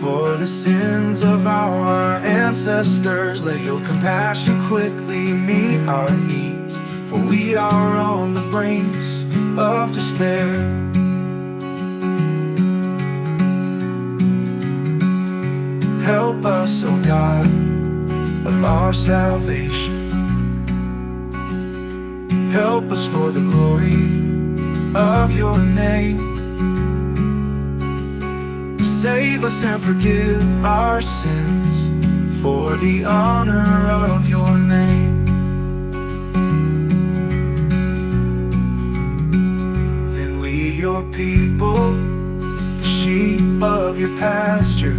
For the sins of our ancestors, let your compassion quickly meet our needs. For we are on the brinks of despair. Help us, O God, of our salvation. Help us for the glory of your name. Save us and forgive our sins for the honor of your name. Then we, your people, the sheep of your pasture,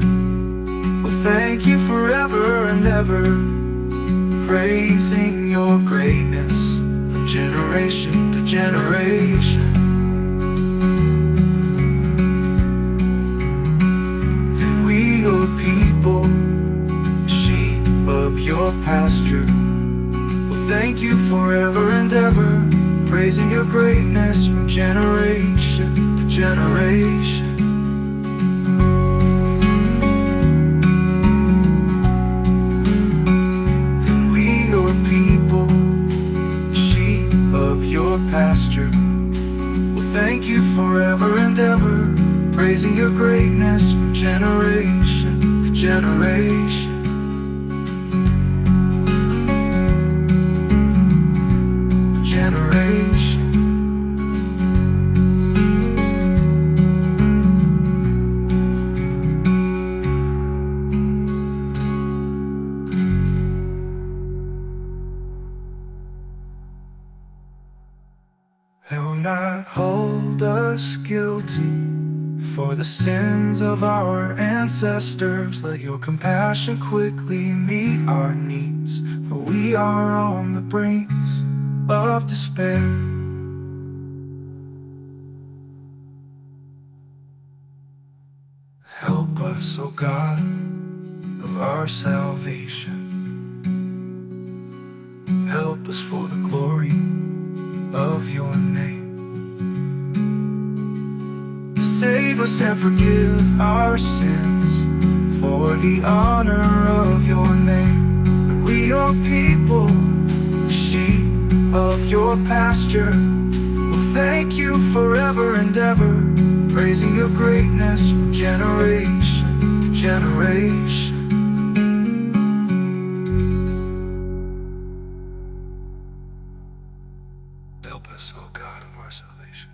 will thank you forever and ever, praising your greatness from generation to generation. Your people, sheep of your pasture, will thank you forever and ever, praising your greatness from generation to generation. Then we, your people, sheep of your pasture, will thank you forever and ever, praising your greatness from generation to generation. Generation. They will not hold us guilty for the sins of our ancestors. Let your compassion quickly meet our needs, for we are on the brinks of despair. Help us, O God, of our salvation. Help us for the glory of your name. Save us and forgive our sins for the honor of your name. And we, your people, sheep of your pasture, will thank you forever and ever, praising your greatness from generation to generation. Help us, O God of our salvation.